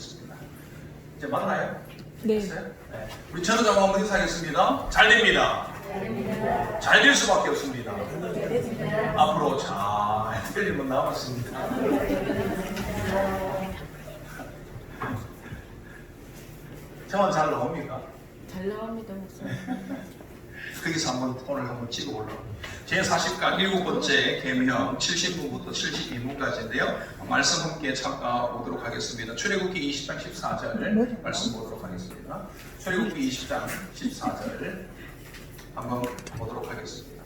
하겠습니다. 이제 맞나요? 네. 네. 우리 전우장 한번 인사하겠습니다. 잘 됩니다. 잘 될 수밖에 없습니다. 앞으로 잘 될 일만 남았습니다. 저만 잘 나옵니까? 잘 나옵니다, 목사님. 거기서 오늘 한번 찍어보려고. 제40강 7번째 계명형 70문부터 72문까지인데요. 말씀 함께 보도록 하겠습니다. 출애굽기 20장 14절 말씀 보도록 하겠습니다. 출애굽기 20장 14절 한번 보도록 하겠습니다.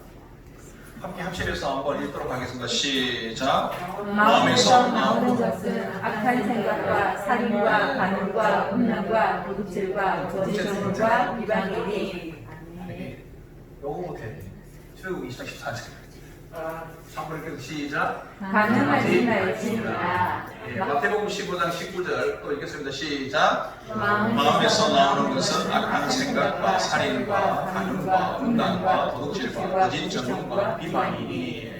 함께 합심해서 한번 읽도록 하겠습니다. 시작. 마음에서 나오는 것은 악한 생각과 살인과 간음과 음란과 도둑질과 거짓 증언과 비방이니. 요거 못해. 출애굽기 20장 14절. 한번 읽겠습니다. 시작. 간음하지 말지니라. 마태복음 15장 19절 또 읽겠습니다. 시작. 마음에서 나오는 것은 악한 생각과 살인과 간음과 음란과 도둑질과 거짓 증언과 비방이니.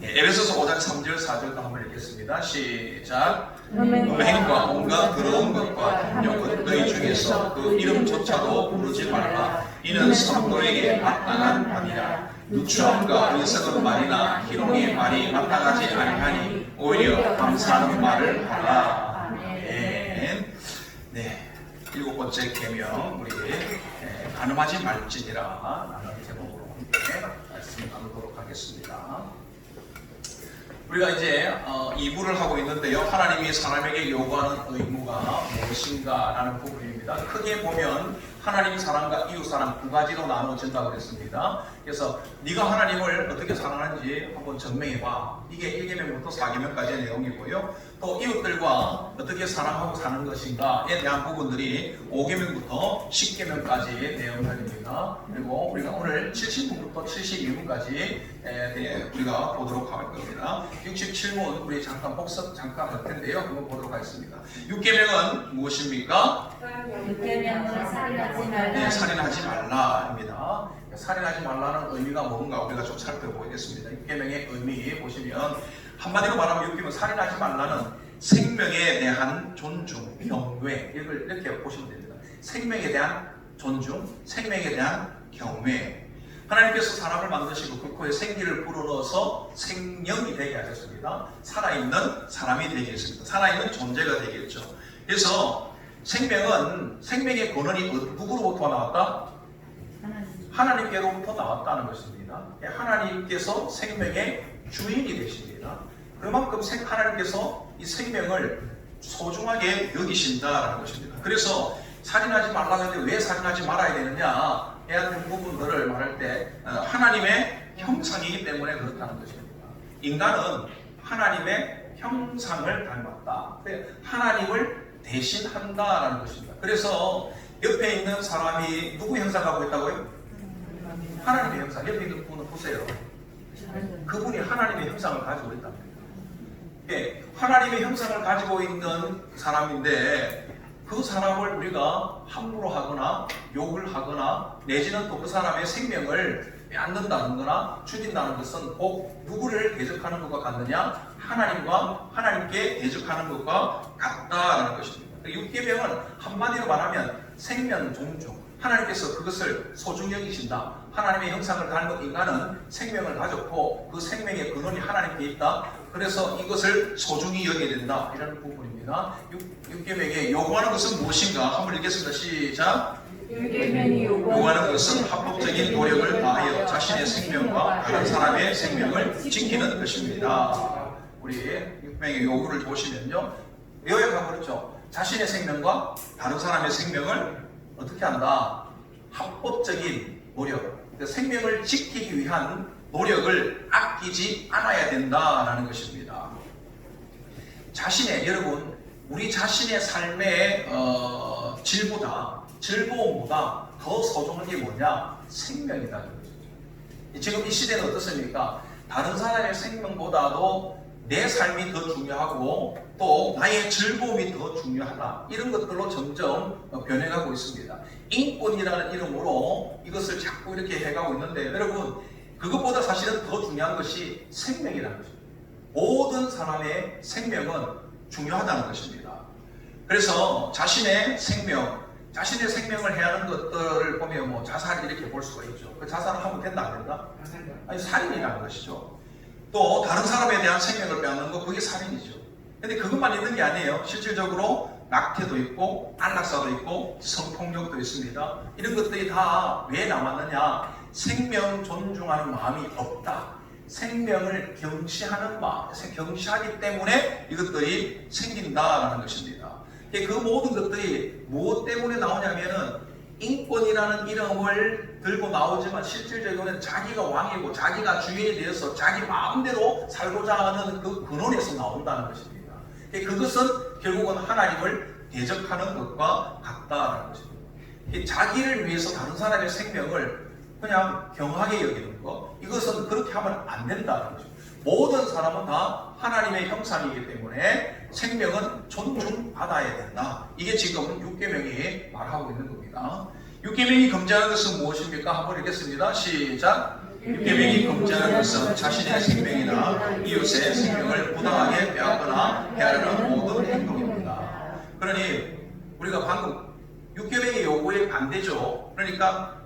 에베소서 5장 3절 4절도 한번 읽겠습니다. 시작. 음행과 온갖 더러운 것과 탐욕은 너희 중에서 그 이름조차도 부르지 말라. 이는 성도에게 마땅한 말이라. 누추함과 어리석은 말이나 희롱의 말이 마땅하지 아니하니 오히려 감사하는 말을 하라. 아멘. 네, 7번째 계명 우리 간음하지 말지니라 라는 제목으로 함께 말씀 나누도록 하겠습니다. 우리가 이제 2부를 하고 있는데요. 하나님이 사람에게 요구하는 의무가 무엇인가 라는 부분입니다. 크게 보면 하나님 사랑과 이웃 사랑 두 가지로 나눠진다고 그랬습니다. 그래서 네가 하나님을 어떻게 사랑하는지 한번 증명해봐. 이게 1계명부터 4계명까지의 내용이고요. 또 이웃들과 어떻게 사랑하고 사는 것인가에 대한 부분들이 5계명부터 10계명까지의 내용들입니다. 그리고 우리가 오늘 70문부터 72문까지 우리가 보도록 할 겁니다. 67문 우리 잠깐 복습 잠깐 할 텐데요. 한번 보도록 하겠습니다. 6계명은 무엇입니까? 6계명은 살인하지 말라. 네, 살인하지 말라입니다. 살인하지 말라는 의미가 뭔가 우리가 좀 살펴보겠습니다. 6계명의 의미 보시면 한마디로 말하면 6계명 살인하지 말라는 생명에 대한 존중, 경외 이렇게 보시면 됩니다. 생명에 대한 존중, 생명에 대한 경외. 하나님께서 사람을 만드시고 그 코에 생기를 불어넣어서 생명이 되게 하셨습니다. 살아있는 사람이 되게 했습니다. 살아있는 존재가 되게 했죠. 그래서 생명의 근원이 누구로부터 나왔다? 하나님께로부터 나왔다는 것입니다. 하나님께서 생명의 주인이 되십니다. 그만큼 하나님께서 이 생명을 소중하게 여기신다라는 것입니다. 그래서 살인하지 말라고 하는데 왜 살인하지 말아야 되느냐? 에 대한 부분들을 말할 때 하나님의 형상이기 때문에 그렇다는 것입니다. 인간은 하나님의 형상을 닮았다. 하나님을 대신한다라는 것입니다. 그래서 옆에 있는 사람이 누구 형상하고 있다고요? 하나님의 형상. 옆에 있는 분은 보세요. 그분이 하나님의 형상을 가지고 있답니다. 예, 하나님의 형상을 가지고 있는 사람인데 그 사람을 우리가 함부로 하거나 욕을 하거나 내지는 또 그 사람의 생명을 빼앗는다는 거나 죽인다는 것은 꼭 누구를 대적하는 것과 같느냐? 하나님과 하나님께 대적하는 것과 같다라는 것입니다. 6계명은 한마디로 말하면 생명 존중. 하나님께서 그것을 소중히 여기신다. 하나님의 형상을 닮은 인간은 생명을 가졌고 그 생명의 근원이 하나님께 있다. 그래서 이것을 소중히 여겨야 된다. 이런 부분입니다. 6계명에 요구하는 것은 무엇인가? 한번 읽겠습니다. 시작. 6계명이 요구하는 것은 합법적인 노력을 다하여 자신의 생명과 다른 사람의 생명을 지키는 것입니다. 우리 6계명의 요구를 보시면요. 요약하고 그렇죠. 자신의 생명과 다른 사람의 생명을 어떻게 한다? 합법적인 노력. 그러니까 생명을 지키기 위한 노력을 아끼지 않아야 된다라는 것입니다. 여러분, 우리 자신의 삶의 즐거움보다 더 소중한 게 뭐냐? 생명이라는 것이죠. 지금 이 시대는 어떻습니까? 다른 사람의 생명보다도 내 삶이 더 중요하고 또 나의 즐거움이 더 중요하다. 이런 것들로 점점 변해가고 있습니다. 인권이라는 이름으로 이것을 자꾸 이렇게 해가고 있는데 여러분 그것보다 사실은 더 중요한 것이 생명이라는 것입니다. 모든 사람의 생명은 중요하다는 것입니다. 그래서 자신의 생명을 해하는 것들을 보면 뭐 자살을 이렇게 볼 수가 있죠. 그 자살을 하면 된다 안 된다? 아니 살인이라는 것이죠. 또 다른 사람에 대한 생명을 빼앗는 거 그게 살인이죠. 근데 그것만 있는 게 아니에요. 실질적으로 낙태도 있고 안락사도 있고 성폭력도 있습니다. 이런 것들이 다 왜 남았느냐? 생명 존중하는 마음이 없다. 생명을 경시하는 마음, 경시하기 때문에 이것들이 생긴다라는 것입니다. 그 모든 것들이 무엇 때문에 나오냐면은 인권이라는 이름을 들고 나오지만 실질적으로는 자기가 왕이고 자기가 주인이 되어서 자기 마음대로 살고자 하는 그 근원에서 나온다는 것입니다. 그것은 결국은 하나님을 대적하는 것과 같다는 것입니다. 자기를 위해서 다른 사람의 생명을 그냥 경하게 여기는 것, 이것은 그렇게 하면 안 된다는 거죠. 모든 사람은 다 하나님의 형상이기 때문에 생명은 존중받아야 된다. 이게 지금 6계명이 말하고 있는 겁니다. 6계명이 금지하는 것은 무엇입니까? 한번 읽겠습니다. 시작. 6계명이 금지하는 것은 자신의 생명이나 이웃의 생명을 부당하게 빼앗거나 해하려는 모든 행동입니다. 그러니 우리가 방금 6계명의 요구에 반대죠. 그러니까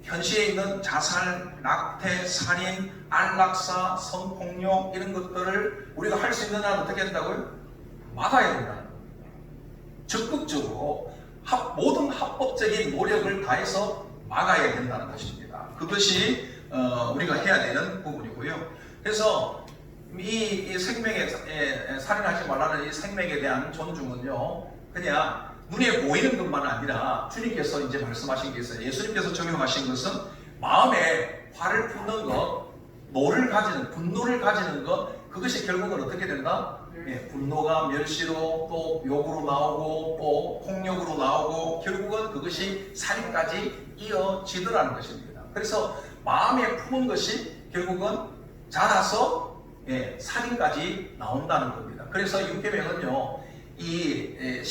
현시에 있는 자살, 낙태, 살인, 안락사, 성폭력 이런 것들을 우리가 할 수 있는 한 어떻게 한다고요? 막아야 된다는 거예요. 적극적으로 모든 합법적인 노력을 다해서 막아야 된다는 것입니다. 그것이 우리가 해야 되는 부분이고요. 그래서 이 생명에 살인하지 말라는 이 생명에 대한 존중은요, 그냥 눈에 보이는 것만 아니라 주님께서 이제 말씀하신 게 있어요. 예수님께서 적용하신 것은 마음에 화를 품는 것, 분노를 가지는 것, 그것이 결국은 어떻게 된다? 분노가 멸시로 또 욕으로 나오고 또 폭력으로 나오고 결국은 그것이 살인까지 이어지더라는 것입니다. 그래서 마음에 품은 것이 결국은 자라서 살인까지 나온다는 겁니다. 그래서 6계명은요, 이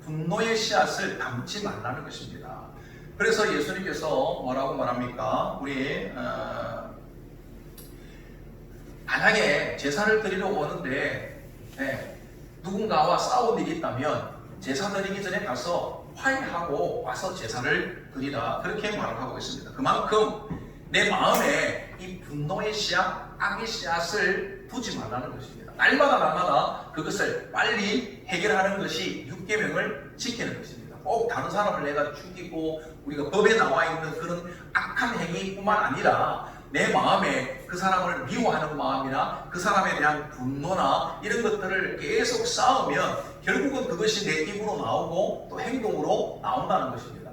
분노의 씨앗을 담지 말라는 것입니다. 그래서 예수님께서 뭐라고 말합니까? 우리 만약에 제사를 드리러 오는데 누군가와 싸운 일이 있다면 제사 드리기 전에 가서 화해하고 와서 제사를 드리라, 그렇게 말을 하고 있습니다. 그만큼 내 마음에 이 분노의 씨앗, 악의 씨앗을 두지 말라는 것입니다. 날마다 그것을 빨리 해결하는 것이 6계명을 지키는 것입니다. 꼭 다른 사람을 내가 죽이고 우리가 법에 나와 있는 그런 악한 행위뿐만 아니라 내 마음에 그 사람을 미워하는 마음이나 그 사람에 대한 분노나 이런 것들을 계속 쌓으면 결국은 그것이 내 입으로 나오고 또 행동으로 나온다는 것입니다.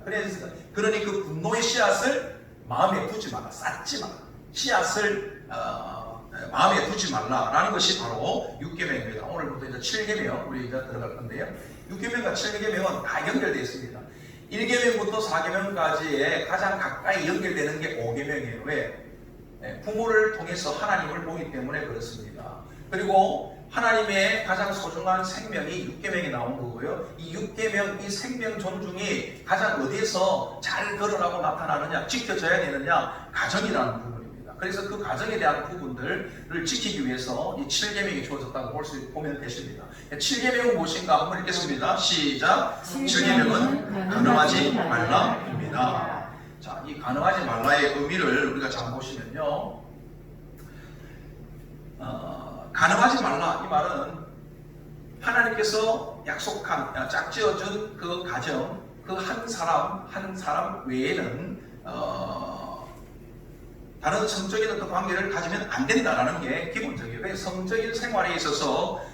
그러니 그 분노의 씨앗을 마음에 두지 말라, 쌓지 말라. 씨앗을 마음에 두지 말라라는 것이 바로 6계명입니다. 오늘부터 이제 7계명 우리 이제 들어갈 건데요. 6계명과 7계명은 다 연결되어 있습니다. 1계명부터 4계명까지에 가장 가까이 연결되는 게 5계명이에요. 왜? 부모를 통해서 하나님을 보기 때문에 그렇습니다. 그리고 하나님의 가장 소중한 생명이 6계명에 나온 거고요. 이 6계명, 이 생명 존중이 가장 어디에서 잘 드러나고 나타나느냐, 지켜져야 되느냐, 가정이라는 부분입니다. 그래서 그 가정에 대한 부분들을 지키기 위해서 이 7계명이 주어졌다고 보면 되십니다. 7계명은 무엇인가 한번 읽겠습니다. 시작. 7계명은 간음하지 말라입니다. 자, 이 간음하지 말라의 의미를 우리가 잘 보시면요, 간음하지 말라 이 말은 하나님께서 약속한, 짝지어준 그 가정, 그 한 사람 외에는 다른 성적인 어떤 관계를 가지면 안 된다라는 게 기본적이에요. 성적인 생활에 있어서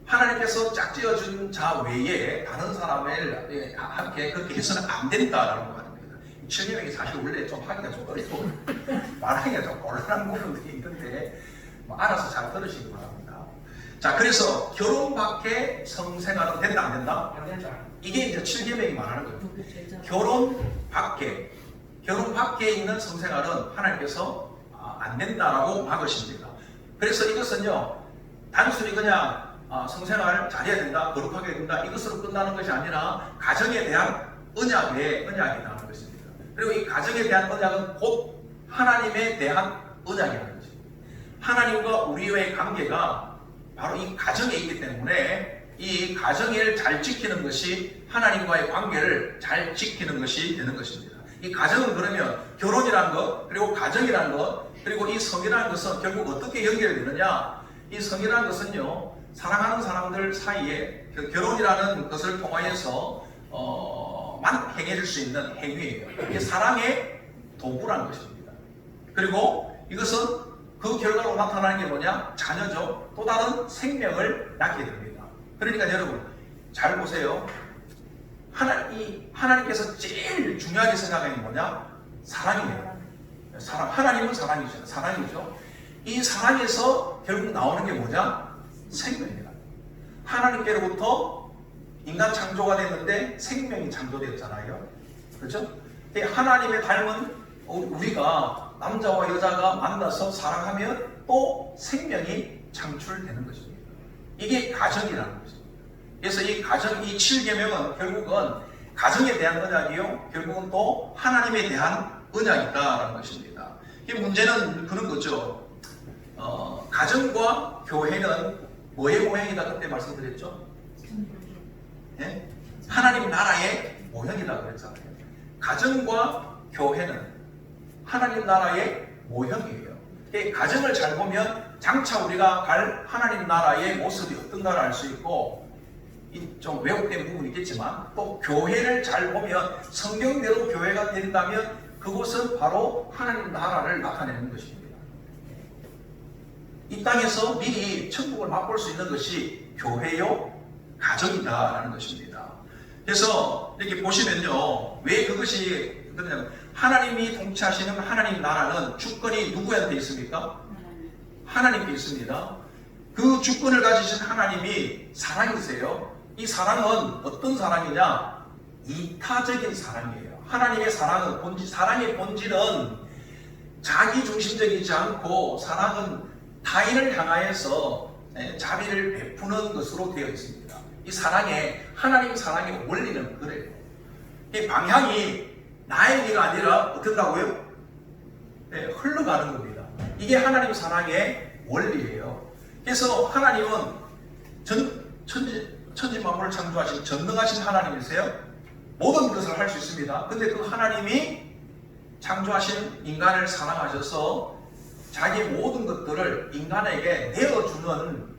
하나님께서 짝지어준 자 외에 다른 사람을 함께 그렇게 해서는 안 된다라는 거 같아요. 7계명이 사실 원래 좀 하기가 좀 어렵고 말하기가 좀 곤란한 부분들이 있는데 알아서 잘 들으시기 바랍니다. 자, 그래서 결혼 밖에 성생활은 된다 안 된다? 안 된다. 이게 이제 7계명이 말하는 거예요. 결혼 밖에 있는 성생활은 하나님께서 안 된다라고 막으십니다. 그래서 이것은요, 단순히 그냥 성생활 잘해야 된다, 거룩하게 된다, 이것으로 끝나는 것이 아니라 가정에 대한 언약이라는 것입니다. 그리고 이 가정에 대한 언약은 곧 하나님에 대한 언약이라는 것입니다. 하나님과 우리의 관계가 바로 이 가정에 있기 때문에 이 가정을 잘 지키는 것이 하나님과의 관계를 잘 지키는 것이 되는 것입니다. 이 가정은 그러면 결혼이라는 것, 그리고 가정이라는 것, 그리고 이 성이라는 것은 결국 어떻게 연결되느냐? 이 성이라는 것은요, 사랑하는 사람들 사이에 결혼이라는 것을 통하여서 만 행해질 수 있는 행위예요. 이게 사랑의 도구라는 것입니다. 그리고 이것은 그 결과로 나타나는 게 뭐냐? 자녀죠. 또 다른 생명을 낳게 됩니다. 그러니까 여러분 잘 보세요. 하나님께서 제일 중요하게 생각하는 게 뭐냐? 사랑이에요. 사랑. 하나님은 사랑이죠. 사랑이죠. 이 사랑에서 결국 나오는 게 뭐냐? 생명이다. 하나님께로부터 인간 창조가 됐는데 생명이 창조되었잖아요. 그렇죠? 하나님의 닮은 우리가 남자와 여자가 만나서 사랑하면 또 생명이 창출되는 것입니다. 이게 가정이라는 것입니다. 그래서 이 가정, 이 7계명은 결국은 가정에 대한 언약이요, 결국은 또 하나님에 대한 언약이다라는 것입니다. 이 문제는 그런 거죠. 가정과 교회는 뭐의 모형이다 그때 말씀드렸죠? 네? 하나님 나라의 모형이라고 그랬잖아요. 가정과 교회는 하나님 나라의 모형이에요. 가정을 잘 보면 장차 우리가 갈 하나님 나라의 모습이 어떤가를 알 수 있고, 좀 왜곡된 부분이 있겠지만, 또 교회를 잘 보면 성경대로 교회가 된다면 그곳은 바로 하나님 나라를 나타내는 것입니다. 이 땅에서 미리 천국을 맛볼 수 있는 것이 교회요, 가정이다라는 것입니다. 그래서 이렇게 보시면요, 왜 그것이 그러냐면, 하나님이 통치하시는 하나님 나라는 주권이 누구한테 있습니까? 하나님께 있습니다. 그 주권을 가지신 하나님이 사랑이세요. 이 사랑은 어떤 사랑이냐? 이타적인 사랑이에요. 하나님의 사랑은 사랑의 본질은 자기중심적이지 않고, 사랑은 타인을 향하여서 자비를 베푸는 것으로 되어 있습니다. 이 하나님 사랑의 원리는 그래요. 이 방향이 나의 길이 아니라 어떻다고요? 네, 흘러가는 겁니다. 이게 하나님 사랑의 원리예요. 그래서 하나님은 천지 만물을 창조하신 전능하신 하나님이세요. 모든 것을 할 수 있습니다. 근데 그 하나님이 창조하신 인간을 사랑하셔서 자기 모든 것들을 인간에게 내어주는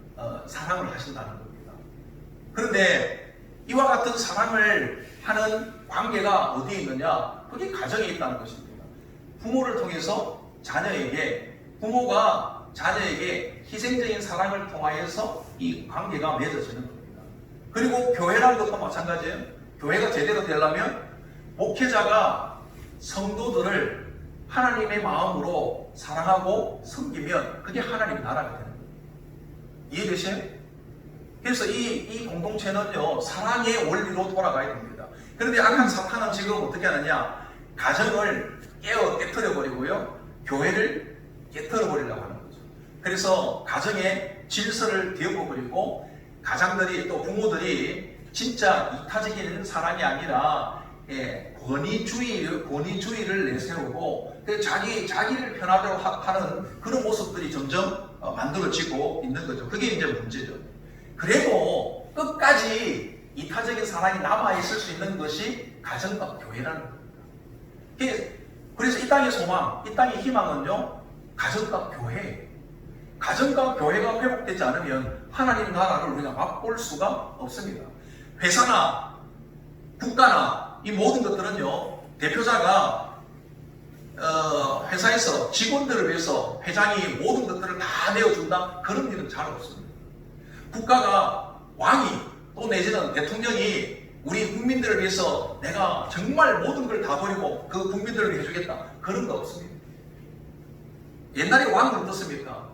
사랑을 하신다는 겁니다. 그런데 이와 같은 사랑을 하는 관계가 어디에 있느냐? 그게 가정에 있다는 것입니다. 부모를 통해서 부모가 자녀에게 희생적인 사랑을 통하여서 이 관계가 맺어지는 겁니다. 그리고 교회라는 것도 마찬가지예요. 교회가 제대로 되려면 목회자가 성도들을 하나님의 마음으로 사랑하고 섬기면 그게 하나님 나라가 되는 겁니다. 이해되세요? 그래서 이 공동체는요, 사랑의 원리로 돌아가야 됩니다. 그런데 악한 사탄은 지금 어떻게 하느냐? 가정을 깨트려 버리고요, 교회를 깨트려 버리려고 하는 거죠. 그래서 가정에 질서를 뒤엎어 버리고, 가장들이 또 부모들이 진짜 이타적인 사랑이 아니라 권위주의를 내세우고 자기를 편하도록 하는 그런 모습들이 점점 만들어지고 있는 거죠. 그게 이제 문제죠. 그래도 끝까지 이타적인 사랑이 남아있을 수 있는 것이 가정과 교회라는 겁니다. 그래서 이 땅의 소망, 이 땅의 희망은요, 가정과 교회예요. 가정과 교회가 회복되지 않으면 하나님 나라를 우리가 맛볼 수가 없습니다. 회사나 국가나 이 모든 것들은요, 대표자가 회사에서 직원들을 위해서 회장이 모든 것들을 다 내어준다? 그런 일은 잘 없습니다. 국가가 왕이 또 내지는 대통령이 우리 국민들을 위해서 내가 정말 모든 걸 다 버리고 그 국민들을 해주겠다, 그런 거 없습니다. 옛날에 왕은 어떻습니까?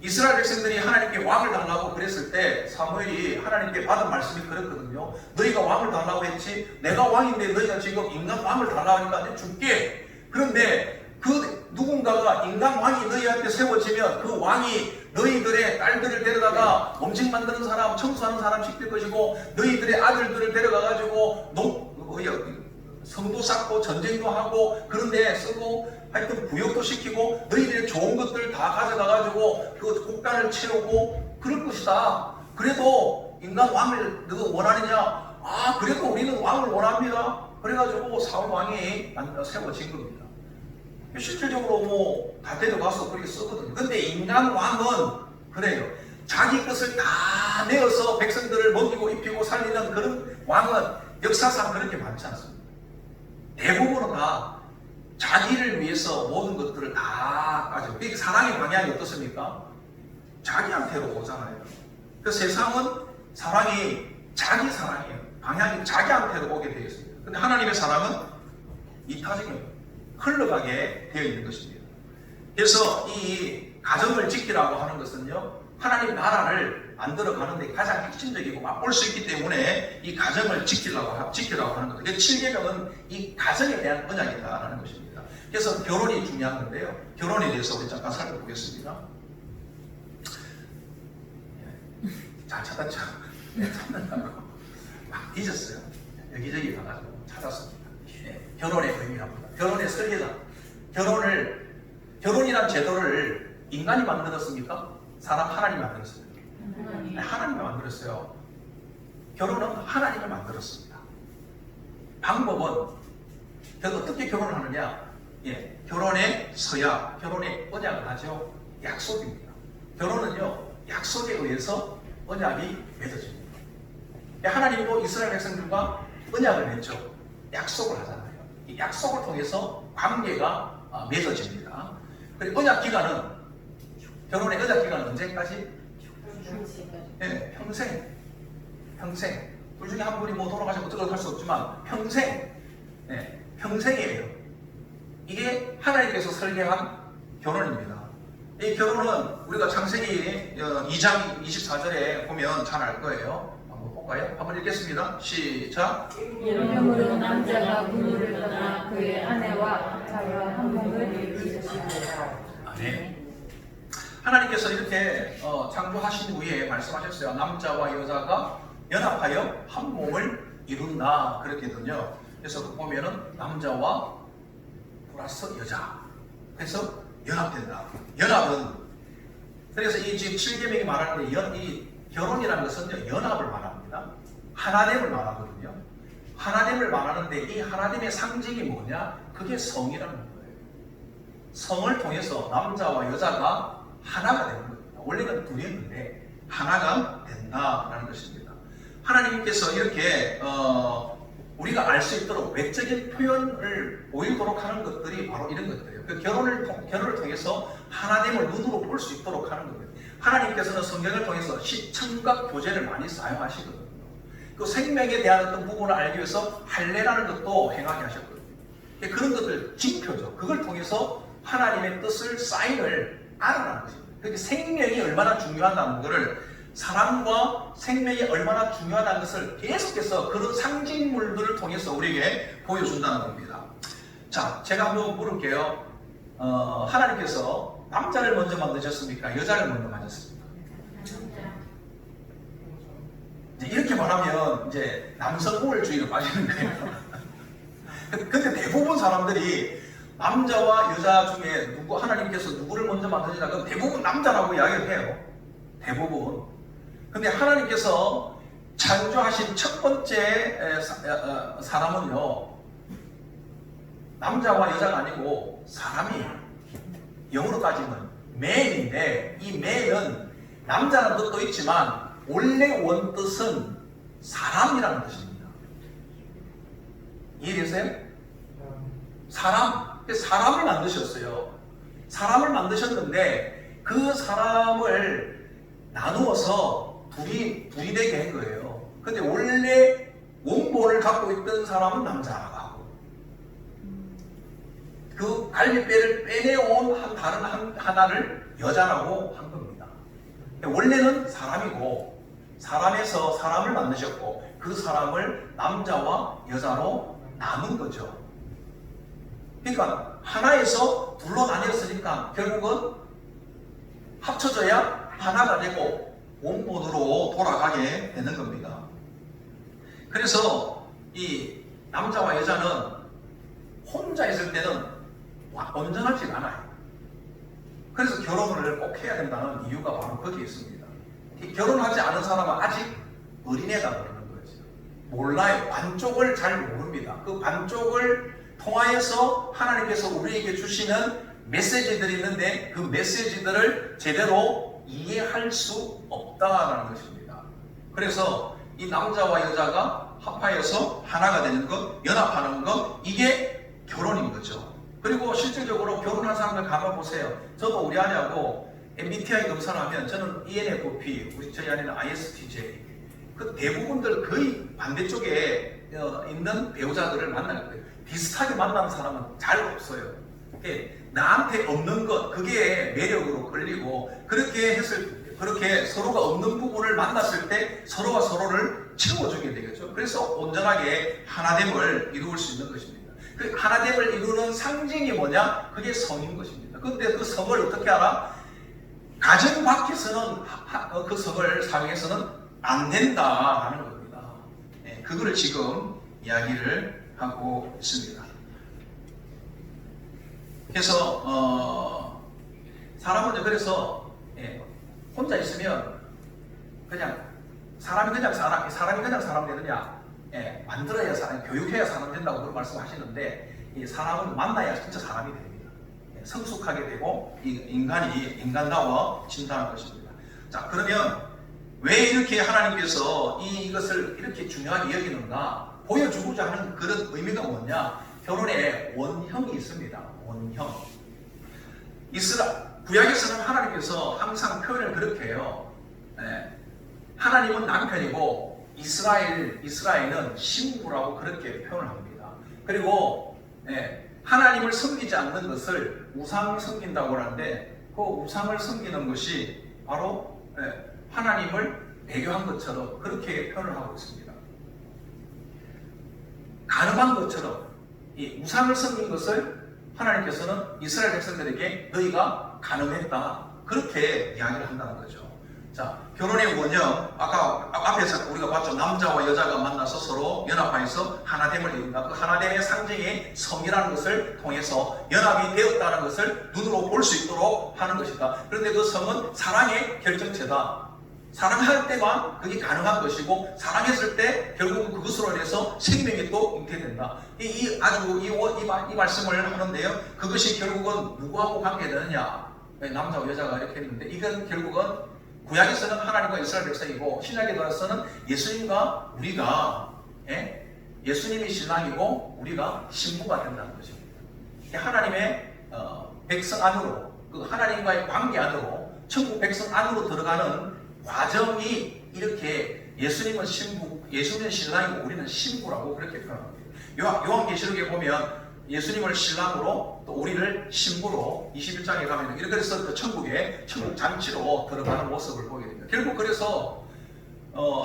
이스라엘 백성들이 하나님께 왕을 달라고 그랬을 때 사무엘이 하나님께 받은 말씀이 그랬거든요. 너희가 왕을 달라고 했지, 내가 왕인데 너희가 지금 인간 왕을 달라고 하니까 내가 줄게. 그런데 그 누군가가 인간 왕이 너희한테 세워지면 그 왕이 너희들의 딸들을 데려다가 음식 만드는 사람, 청소하는 사람 시킬 것이고, 너희들의 아들들을 데려가가지고 성도 쌓고 전쟁도 하고 그런데 쓰고 하여튼 부역도 시키고 너희들의 좋은 것들 다 가져가가지고 그 곡간을 채우고 그럴 것이다. 그래도 인간 왕을 너 원하느냐? 아, 그래도 우리는 왕을 원합니다. 그래가지고 사울 왕이 세워진 겁니다. 실질적으로 뭐 다 데려가서 그렇게 쓰거든요. 근데 인간 왕은 그래요. 자기 것을 다 내어서 백성들을 먹이고 입히고 살리는 그런 왕은 역사상 그렇게 많지 않습니다. 대부분은 다 자기를 위해서 모든 것들을 다 가지고, 그 사랑의 방향이 어떻습니까? 자기한테로 오잖아요. 그 세상은 사랑이 자기 사랑이에요. 방향이 자기한테로 오게 되어 있습니다. 근데 하나님의 사랑은 이타적인 흘러가게 되어 있는 것입니다. 그래서 이 가정을 지키라고 하는 것은요, 하나님 나라를 만들어 가는데 가장 핵심적이고 맛볼 수 있기 때문에 이 가정을 지키라고 하는 것. 그 7계명은 이 가정에 대한 언약이다라는 것입니다. 그래서 결혼이 중요한 건데요. 결혼에 대해서 우리 잠깐 살펴보겠습니다. 잘 찾았죠? 찾는다고 막 잊었어요. 여기저기 가가지고 찾았습니다. 결혼의 의미랍니다. 결혼의 설계자. 결혼이란 제도를 인간이 만들었습니까? 사람 하나님이 만들었어요. 하나님이 만들었어요. 결혼은 하나님이 만들었습니다. 방법은 어떻게 결혼을 하느냐? 결혼의 서약, 결혼의 언약을 하죠. 약속입니다. 결혼은요, 약속에 의해서 언약이 맺어집니다. 하나님도 이스라엘 백성들과 언약을 맺죠. 약속을 하잖아요. 이 약속을 통해서 관계가 맺어집니다. 그리고 언약 기간은, 결혼의 언약 기간은 언제까지? 네, 평생. 둘 중에 한 분이 뭐 돌아가시고 어쩌고 할 수 없지만 평생. 네, 평생이에요. 이게 하나님께서 설계한 결혼입니다. 이 결혼은 우리가 창세기 2장 24절에 보면 잘 알 거예요. 한번 볼까요? 한번 읽겠습니다. 시작. 이러므로 남자가 부모를 떠나 그의 아내와 자기와 한 몸을 이루시리라. 아멘. 하나님께서 이렇게 창조하신 후에 말씀하셨어요. 남자와 여자가 연합하여 한 몸을 이룬다. 그렇거든요. 그래서 그 보면은 남자와 플러스 여자. 그래서 연합된다. 연합은, 그래서 이 지금 7계명이 말하는데 이 결혼이라는 것은 연합을 말합니다. 하나됨을 말하거든요. 하나됨을 말하는데 이 하나됨의 상징이 뭐냐? 그게 성이라는 거예요. 성을 통해서 남자와 여자가 하나가 되는 겁니다. 원래는 둘이었는데 하나가 된다라는 것입니다. 하나님께서 이렇게 우리가 알 수 있도록 외적인 표현을 보이도록 하는 것들이 바로 이런 것들이에요. 그 결혼을 통해서 하나됨을 눈으로 볼 수 있도록 하는 거예요. 하나님께서는 성경을 통해서 시청각 교제를 많이 사용하시거든요. 그 생명에 대한 어떤 부분을 알기 위해서 할례라는 것도 행하게 하셨거든요. 그런 것들 징표죠. 그걸 통해서 하나님의 뜻을, 사인을 알아가는 것입니다. 그렇게 생명이 얼마나 중요하다는 것을, 사랑과 생명이 얼마나 중요하다는 것을 계속해서 그런 상징물들을 통해서 우리에게 보여준다는 겁니다. 자, 제가 한번 물을게요. 하나님께서 남자를 먼저 만드셨습니까? 여자를 먼저 만드셨습니까? 이제 이렇게 말하면 이제 남성 우월주의로 빠지는 거예요. 근데 대부분 사람들이 남자와 여자 중에 하나님께서 누구를 먼저 만드시냐? 그럼 대부분 남자라고 이야기를 해요. 대부분. 근데 하나님께서 창조하신 첫 번째 사람은요, 남자와 여자가 아니고 사람이에요. 영어로 따지면 man인데, 이 man은 남자라는 뜻도 있지만 원래 원뜻은 사람이라는 뜻입니다. 이해되세요? 사람을 만드셨어요. 사람을 만드셨는데 그 사람을 나누어서 둘이 되게 한 거예요. 근데 원래 원본을 갖고 있던 사람은 남자라고 하고, 그 갈비뼈를 빼내온 다른 하나를 여자라고 한 겁니다. 원래는 사람이고, 사람에서 사람을 만드셨고, 그 사람을 남자와 여자로 나눈 거죠. 그러니까 하나에서 둘로 나뉘었으니까 결국은 합쳐져야 하나가 되고 원본으로 돌아가게 되는 겁니다. 그래서 이 남자와 여자는 혼자 있을 때는 온전하지 않아요. 그래서 결혼을 꼭 해야 된다는 이유가 바로 거기에 있습니다. 결혼하지 않은 사람은 아직 어린애가 그러는 거죠. 몰라요. 반쪽을 잘 모릅니다. 그 반쪽을 통하여서 하나님께서 우리에게 주시는 메시지들이 있는데 그 메시지들을 제대로 이해할 수 없다라는 것입니다. 그래서 이 남자와 여자가 합하여서 하나가 되는 것, 연합하는 것, 이게 결혼인 거죠. 그리고 실질적으로 결혼한 사람들 가만 보세요. 저도 우리 아내하고 MBTI 검사를 하면 저는 ENFP, 저희 아내는 ISTJ. 그 대부분들 거의 반대쪽에 있는 배우자들을 만날 거예요. 비슷하게 만나는 사람은 잘 없어요. 나한테 없는 것, 그게 매력으로 끌리고 그렇게 서로가 없는 부분을 만났을 때 서로가 서로를 채워주게 되겠죠. 그래서 온전하게 하나됨을 이루을 수 있는 것입니다. 그 하나됨을 이루는 상징이 뭐냐? 그게 성인 것입니다. 그런데 그 성을 어떻게 알아? 가정 밖에서는 그 성을 사회에서는 안 된다라는 겁니다. 그거를 지금 이야기를 하고 있습니다. 그래서 사람은 그래서 혼자 있으면 그냥 사람이 그냥 사람 되느냐? 만들어야 사람, 교육해야 사람 된다고 그런 말씀하시는데 이 사람은 만나야 진짜 사람이 됩니다. 성숙하게 되고 인간다워진다는 것입니다. 자, 그러면 왜 이렇게 하나님께서 이것을 이렇게 중요하게 여기는가? 보여주고자 하는 그런 의미가 뭐냐? 결혼에 원형이 있습니다. 원형. 구약에서는 하나님께서 항상 표현을 그렇게 해요. 하나님은 남편이고 이스라엘은 신부라고 그렇게 표현을 합니다. 그리고 하나님을 섬기지 않는 것을 우상을 섬긴다고 하는데 그 우상을 섬기는 것이 바로 하나님을 배교한 것처럼 그렇게 표현을 하고 있습니다. 간음한 것처럼 이 우상을 섬긴 것을 하나님께서는 이스라엘 백성들에게 너희가 간음했다 그렇게 이야기를 한다는 거죠. 자, 결혼의 원형, 아까 앞에서 우리가 봤죠. 남자와 여자가 만나서 서로 연합하여서 하나됨을 이룬다. 그 하나됨의 상징이 성이라는 것을 통해서 연합이 되었다는 것을 눈으로 볼 수 있도록 하는 것이다. 그런데 그 성은 사랑의 결정체다. 사랑할 때만 그게 가능한 것이고 사랑했을 때 결국 그것으로 인해서 생명이 또 잉태된다. 이 말씀을 하는데요. 그것이 결국은 누구하고 관계되느냐? 남자와 여자가 이렇게 했는데 이건 결국은 구약에서는 하나님과 이스라엘 백성이고 신약에 들어서는 예수님과 우리가 예수님이 신랑이고 우리가 신부가 된다는 것입니다. 예수님의 백성 안으로 그 하나님과의 관계 안으로 천국 백성 안으로 들어가는 과정이 이렇게 예수님은 신부, 예수님은 신랑이고 우리는 신부라고 그렇게 표현합니다. 요한계시록에 보면 예수님을 신랑으로 또 우리를 신부로 21장에 가면 이렇게 해서 그 천국 잔치로 들어가는 모습을 보게 됩니다. 결국 그래서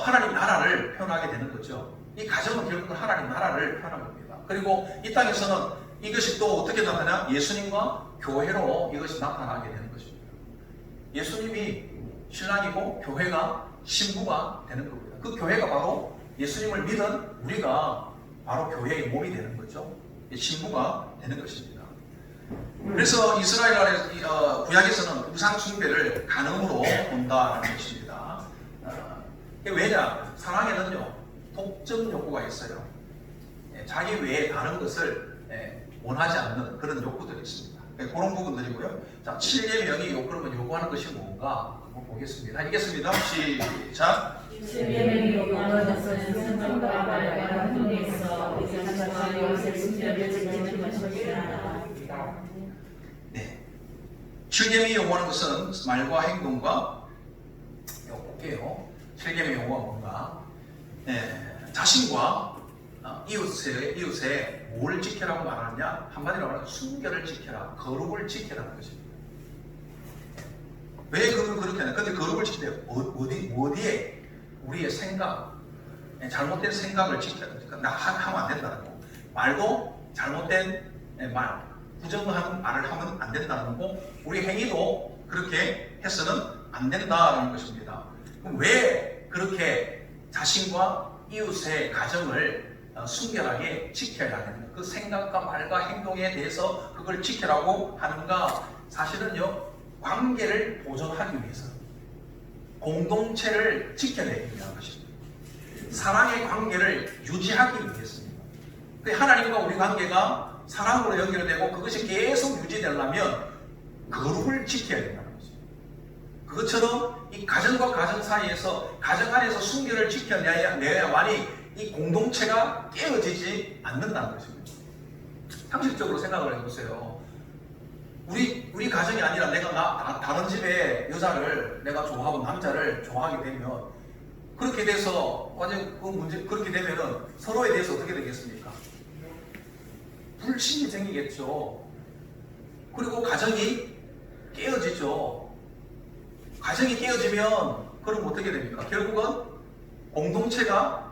하나님 나라를 표현하게 되는 거죠. 이 가정은 결국은 하나님 나라를 표현한 겁니다. 그리고 이 땅에서는 이것이 또 어떻게 나타나냐? 예수님과 교회로 이것이 나타나게 되는 것입니다. 예수님이 신랑이고 교회가 신부가 되는 겁니다. 그 교회가 바로 예수님을 믿은 우리가 바로 교회의 몸이 되는 거죠. 신부가 되는 것입니다. 그래서 이스라엘 안에 구약에서는 우상 숭배를 간음으로 본다는 것입니다. 왜냐? 사랑에는요 독점 욕구가 있어요. 자기 외에 다른 것을 원하지 않는 그런 욕구들이 있습니다. 그런 부분들이고요. 자, 7계명이 그러면 요구하는 것이 뭔가 한번 보겠습니다. 알겠습니다. 시작. 7계명이 요구하는 것은 성경과 말과 행동에서 이산과 요새 순결을 지키는 것이라. 네. 7계명이 요구하는 것은 말과 행동과 볼게요. 7계명이 요구가 뭔가? 자신과 이웃에 뭘 지켜라고 말하느냐? 한마디로 말하면 순결을 지켜라, 거룩을 지켜라는 것입니다. 왜 그걸 그렇게 하냐? 근데 거룩을 지킬 때 어디에 우리의 생각, 잘못된 생각을 지켜야 되니까 하면 안 된다는 거. 말도 잘못된 말, 부정한 말을 하면 안 된다는 거. 우리 행위도 그렇게 해서는 안 된다는 것입니다. 그럼 왜 그렇게 자신과 이웃의 가정을 순결하게 지켜야 하는가? 그 생각과 말과 행동에 대해서 그걸 지키라고 하는가? 사실은요, 관계를 보존하기 위해서 공동체를 지켜내기 위한 것입니다. 사랑의 관계를 유지하기 위해서입니다. 하나님과 우리 관계가 사랑으로 연결되고 그것이 계속 유지되려면 거룩을 지켜야 된다는 거죠. 그것처럼 이 가정과 가정 사이에서 가정 안에서 순결을 지켜내야만이 이 공동체가 깨어지지 않는다는 것입니다. 상식적으로 생각을 해보세요. 우리 가정이 아니라 내가 다른 집에 여자를 내가 좋아하고 남자를 좋아하게 되면 그렇게 돼서 그렇게 되면은 서로에 대해서 어떻게 되겠습니까? 불신이 생기겠죠. 그리고 가정이 깨어지죠. 가정이 깨어지면 그럼 어떻게 됩니까? 결국은 공동체가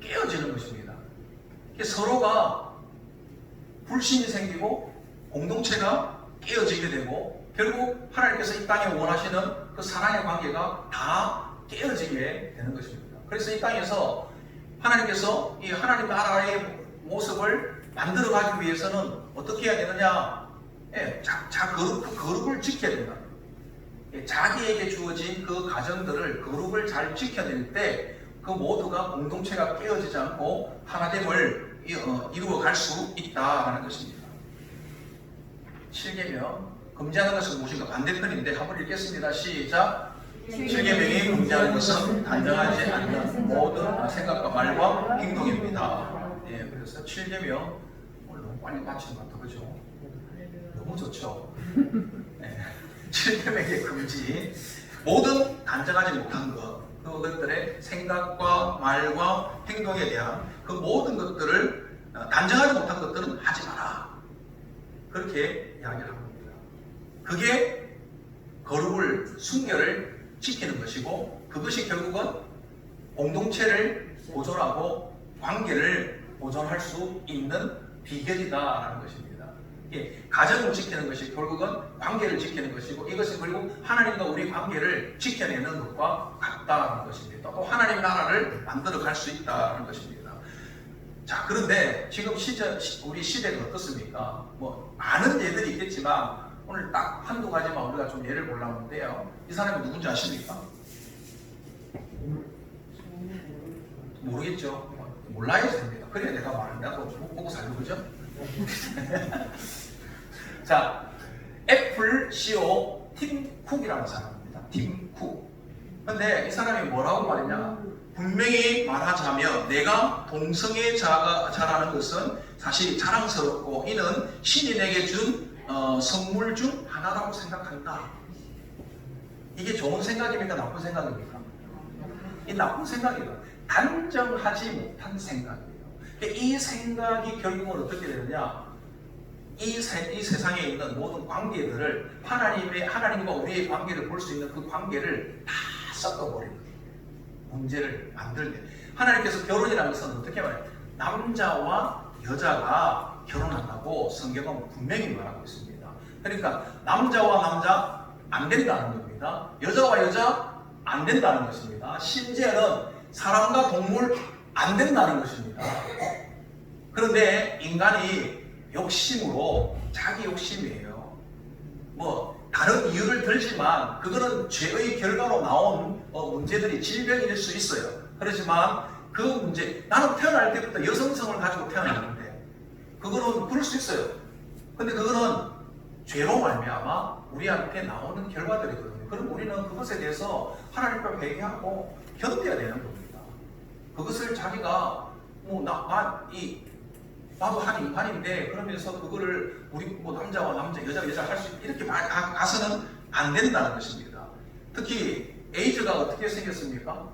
깨어지는 것입니다. 서로가 불신이 생기고 공동체가 깨어지게 되고 결국 하나님께서 이 땅에 원하시는 그 사랑의 관계가 다 깨어지게 되는 것입니다. 그래서 이 땅에서 하나님께서 이 하나님 나라의 모습을 만들어가기 위해서는 어떻게 해야 되느냐? 거룩을 지켜야 된다. 자기에게 주어진 그 가정들을 거룩을 잘 지켜낼 때 그 모두가 공동체가 깨어지지 않고 하나됨을 이루어갈 수 있다라는 것입니다. 7계명 금지하는 것은 무엇인가? 반대편인데 한번 읽겠습니다. 시작. 7계명이 금지하는 것은 단정하지 않는 모든 생각과 말과 행동입니다. 그래서 7계명 오늘 너무 빨리 마치는 것 같아요. 그죠? 너무 좋죠? 7계명의 금지 모든 단정하지 못한 것 그것들의 생각과 말과 행동에 대한 그 모든 것들을 단정하지 못한 것들은 하지 마라. 그렇게 이야기를 합니다. 그게 거룩을 순결을 지키는 것이고 그것이 결국은 공동체를 보존하고 관계를 보존할 수 있는 비결이다라는 것입니다. 가정을 지키는 것이 결국은 관계를 지키는 것이고 이것이 결국 하나님과 우리 관계를 지켜내는 것과 같다는 것입니다. 또 하나님 나라를 만들어 갈 수 있다는 것입니다. 자, 그런데 지금 우리 시대가 어떻습니까? 뭐 많은 예들이 있겠지만 오늘 딱 한두 가지만 우리가 좀 예를 보려고 하는데요. 이 사람이 누군지 아십니까? 모르겠죠? 몰라야 됩니다. 그래야 내가 말한다고 보고 살고 그죠? 자, 애플 CEO 팀 쿡이라는 사람입니다. 팀 쿡. 근데 이 사람이 뭐라고 말했냐? 분명히 말하자면 내가 동성애 자라는 것은 사실 자랑스럽고 이는 신이 내게 준 선물 중 하나라고 생각한다. 이게 좋은 생각입니까? 나쁜 생각입니까? 이 나쁜 생각이다. 단정하지 못한 생각이에요. 이 생각이 결국은 어떻게 되느냐? 이 세상에 있는 모든 관계들을 하나님과 우리의 관계를 볼 수 있는 그 관계를 다 섞어버리는 거예요. 문제를 만들게. 하나님께서 결혼이라는 것은 어떻게 말해요? 남자와 여자가 결혼한다고 성경은 분명히 말하고 있습니다. 그러니까 남자와 남자 안 된다는 겁니다. 여자와 여자 안 된다는 것입니다. 심지어는 사람과 동물 안 된다는 것입니다. 그런데 인간이 욕심으로 자기 욕심이에요. 뭐 다른 이유를 들지만 그거는 죄의 결과로 나온 문제들이 질병일 수 있어요. 그렇지만 그 문제 나는 태어날 때부터 여성성을 가지고 태어났는데 그거는 그럴 수 있어요. 근데 그거는 죄로 말미암아 우리한테 나오는 결과들이거든요. 그럼 우리는 그것에 대해서 하나님과 회개하고 견뎌야 되는 겁니다. 그것을 자기가 나도 한 인간인데 그러면서 그거를 우리 남자와 남자, 여자와 여자 할 수 이렇게 가서는 안 된다는 것입니다. 특히 에이즈가 어떻게 생겼습니까?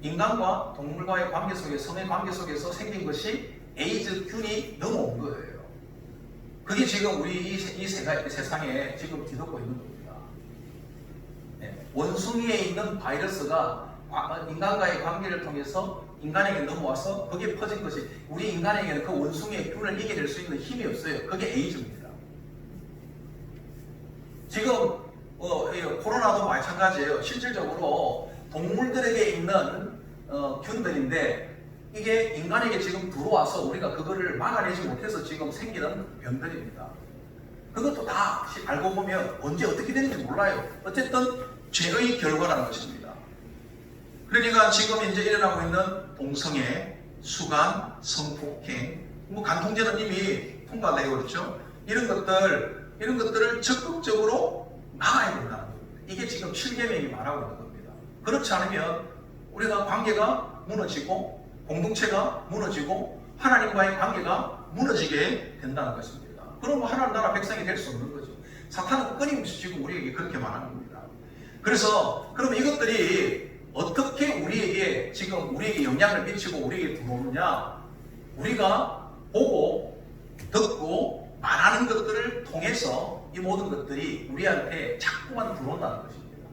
인간과 동물과의 관계 속에 성의 관계 속에서 생긴 것이 에이즈균이 넘어온 거예요. 그게 지금 우리 이 세상에 지금 뒤덮고 있는 겁니다. 원숭이에 있는 바이러스가 인간과의 관계를 통해서 인간에게 넘어와서 그게 퍼진 것이 우리 인간에게는 그 원숭이의 균을 이겨낼 수 있는 힘이 없어요. 그게 에이즈입니다. 지금 코로나도 마찬가지예요. 실질적으로 동물들에게 있는 균들인데 이게 인간에게 지금 들어와서 우리가 그거를 막아내지 못해서 지금 생기는 병들입니다. 그것도 다 알고 보면 언제 어떻게 되는지 몰라요. 어쨌든 죄의 결과라는 것입니다. 그러니까 지금 이제 일어나고 있는 동성애, 수간, 성폭행, 뭐 간통죄는 이미 통과되고 그렇죠. 이런 것들을 적극적으로 막아야 된다는 겁니다. 이게 지금 7계명이 말하고 있는 겁니다. 그렇지 않으면 우리가 관계가 무너지고 공동체가 무너지고 하나님과의 관계가 무너지게 된다는 것입니다. 그럼 하나님 나라 백성이 될 수 없는 거죠. 사탄은 끊임없이 지금 우리에게 그렇게 말하는 겁니다. 그래서 그럼 이것들이 어떻게 우리에게 영향을 미치고 우리에게 들어오느냐? 우리가 보고 듣고 말하는 것들을 통해서 이 모든 것들이 우리한테 자꾸만 들어온다는 것입니다.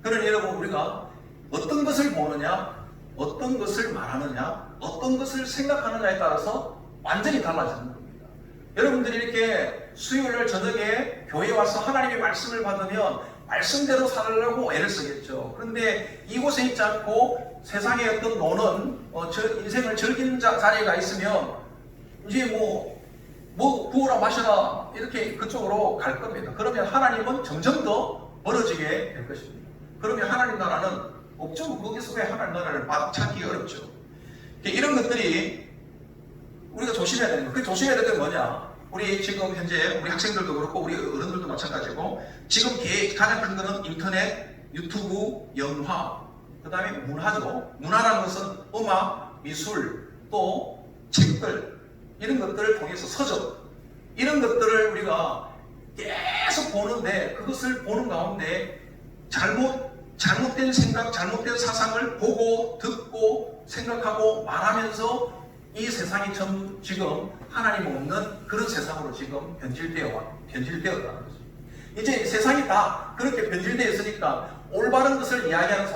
그러니 여러분, 우리가 어떤 것을 보느냐, 어떤 것을 말하느냐, 어떤 것을 생각하느냐에 따라서 완전히 달라지는 겁니다. 여러분들이 이렇게 수요일 저녁에 교회에 와서 하나님의 말씀을 받으면 말씀대로 살려고 애를 쓰겠죠. 그런데 이곳에 있지 않고 세상의 어떤 노는 인생을 즐기는 자리가 있으면 이제 뭐 구워라 마셔라 이렇게 그쪽으로 갈 겁니다. 그러면 하나님은 점점 더 멀어지게 될 것입니다. 그러면 하나님 나라는 없죠. 거기서 왜 하나님 나라를 찾기 어렵죠. 이런 것들이 우리가 조심해야 되는 거예요. 그 조심해야 될 게 뭐냐? 우리 지금 현재 우리 학생들도 그렇고 우리 어른들도 마찬가지고 지금 가장 큰 거는 인터넷, 유튜브, 영화, 그 다음에 문화죠. 문화라는 것은 음악, 미술, 또 책들 이런 것들을 통해서 서적 이런 것들을 우리가 계속 보는데 그것을 보는 가운데 잘못된 생각, 잘못된 사상을 보고 듣고 생각하고 말하면서 이 세상이 지금 하나님 없는 그런 세상으로 지금 변질되었다는 거죠. 이제 세상이 다 그렇게 변질되어 있으니까 올바른 것을 이야기하는 사람